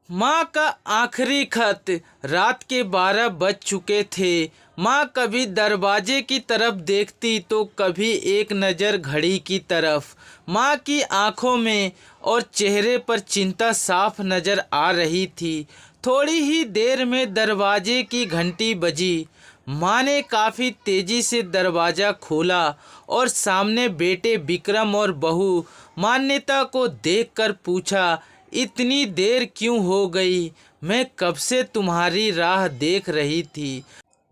माँ का आखिरी खत। रात के 12 बज चुके थे। माँ कभी दरवाजे की तरफ देखती तो कभी एक नज़र घड़ी की तरफ। माँ की आंखों में और चेहरे पर चिंता साफ नज़र आ रही थी। थोड़ी ही देर में दरवाजे की घंटी बजी। माँ ने काफ़ी तेज़ी से दरवाज़ा खोला और सामने बेटे विक्रम और बहू मान्यता को देखकर पूछा, इतनी देर क्यों हो गई? मैं कब से तुम्हारी राह देख रही थी।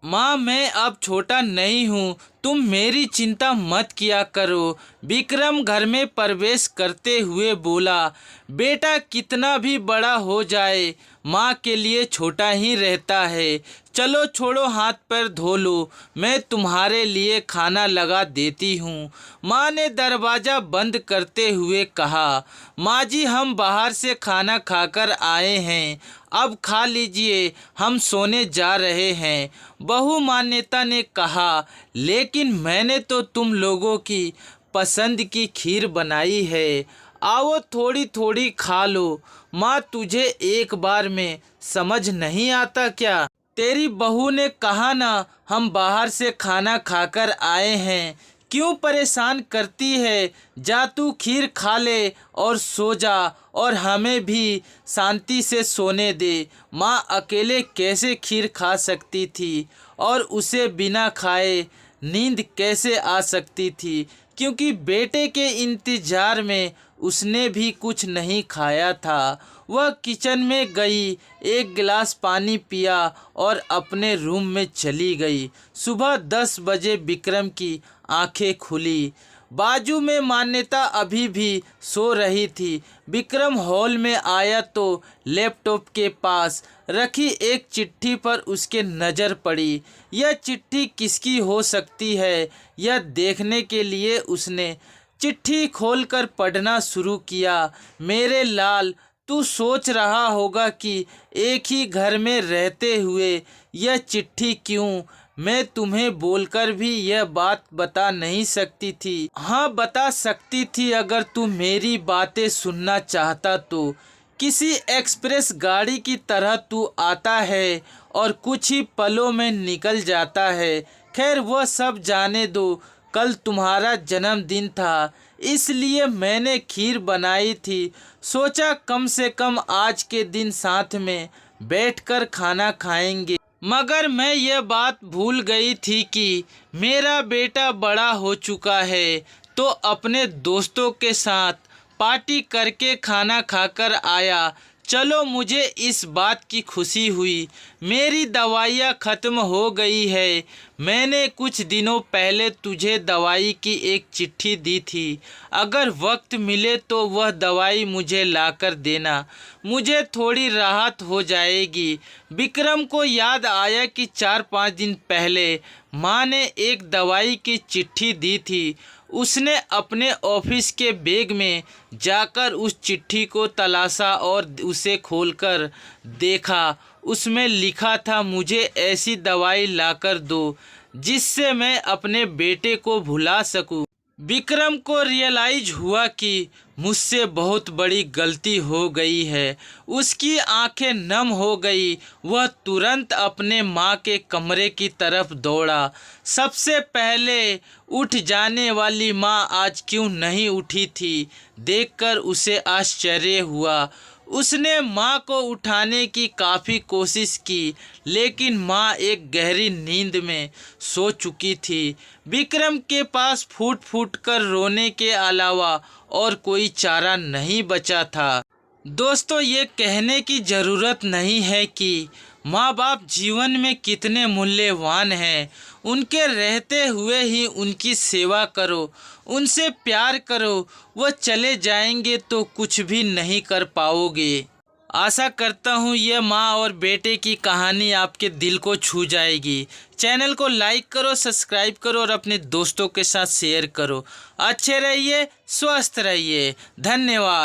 माँ, मैं अब छोटा नहीं हूँ, तुम मेरी चिंता मत किया करो। विक्रम घर में प्रवेश करते हुए बोला, बेटा कितना भी बड़ा हो जाए माँ के लिए छोटा ही रहता है। चलो छोड़ो, हाथ पैर धो लो, मैं तुम्हारे लिए खाना लगा देती हूँ। माँ ने दरवाज़ा बंद करते हुए कहा, माँ जी हम बाहर से खाना खाकर आए हैं, अब खा लीजिए, हम सोने जा रहे हैं। बहू मान्यता ने कहा, लेकिन मैंने तो तुम लोगों की पसंद की खीर बनाई है, आओ थोड़ी थोड़ी खा लो। माँ, तुझे एक बार में समझ नहीं आता क्या? तेरी बहू ने कहा ना, हम बाहर से खाना खाकर आए हैं, क्यों परेशान करती है? जा तू खीर खा ले और सो जा, और हमें भी शांति से सोने दे। माँ अकेले कैसे खीर खा सकती थी और उसे बिना खाए नींद कैसे आ सकती थी, क्योंकि बेटे के इंतज़ार में उसने भी कुछ नहीं खाया था। वह किचन में गई, एक गिलास पानी पिया और अपने रूम में चली गई। सुबह 10 बजे विक्रम की आंखें खुली। बाजू में मान्यता अभी भी सो रही थी। विक्रम हॉल में आया तो लैपटॉप के पास रखी एक चिट्ठी पर उसके नज़र पड़ी। यह चिट्ठी किसकी हो सकती है, यह देखने के लिए उसने चिट्ठी खोलकर पढ़ना शुरू किया। मेरे लाल, तू सोच रहा होगा कि एक ही घर में रहते हुए यह चिट्ठी क्यों? मैं तुम्हें बोलकर भी यह बात बता नहीं सकती थी। हाँ, बता सकती थी अगर तू मेरी बातें सुनना चाहता तो। किसी एक्सप्रेस गाड़ी की तरह तू आता है और कुछ ही पलों में निकल जाता है। खैर वह सब जाने दो। कल तुम्हारा जन्मदिन था, इसलिए मैंने खीर बनाई थी। सोचा कम से कम आज के दिन साथ में बैठकर खाना खाएंगे। मगर मैं ये बात भूल गई थी कि मेरा बेटा बड़ा हो चुका है, तो अपने दोस्तों के साथ पार्टी करके खाना खाकर आया। चलो, मुझे इस बात की खुशी हुई। मेरी दवाइयाँ ख़त्म हो गई है। मैंने कुछ दिनों पहले तुझे दवाई की एक चिट्ठी दी थी। अगर वक्त मिले तो वह दवाई मुझे लाकर देना, मुझे थोड़ी राहत हो जाएगी। विक्रम को याद आया कि 4-5 दिन पहले माँ ने एक दवाई की चिट्ठी दी थी। उसने अपने ऑफिस के बैग में जाकर उस चिट्ठी को तलाशा और उसे खोलकर देखा। उसमें लिखा था, मुझे ऐसी दवाई लाकर दो जिससे मैं अपने बेटे को भुला सकूं। विक्रम को रियलाइज हुआ कि मुझसे बहुत बड़ी गलती हो गई है। उसकी आंखें नम हो गई। वह तुरंत अपने माँ के कमरे की तरफ दौड़ा। सबसे पहले उठ जाने वाली माँ आज क्यों नहीं उठी थी, देखकर उसे आश्चर्य हुआ। उसने माँ को उठाने की काफ़ी कोशिश की, लेकिन माँ एक गहरी नींद में सो चुकी थी। विक्रम के पास फूट फूट कर रोने के अलावा और कोई चारा नहीं बचा था। दोस्तों, ये कहने की ज़रूरत नहीं है कि माँ बाप जीवन में कितने मूल्यवान हैं। उनके रहते हुए ही उनकी सेवा करो, उनसे प्यार करो। वह चले जाएंगे तो कुछ भी नहीं कर पाओगे। आशा करता हूँ यह माँ और बेटे की कहानी आपके दिल को छू जाएगी। चैनल को लाइक करो, सब्सक्राइब करो और अपने दोस्तों के साथ शेयर करो। अच्छे रहिए, स्वस्थ रहिए। धन्यवाद।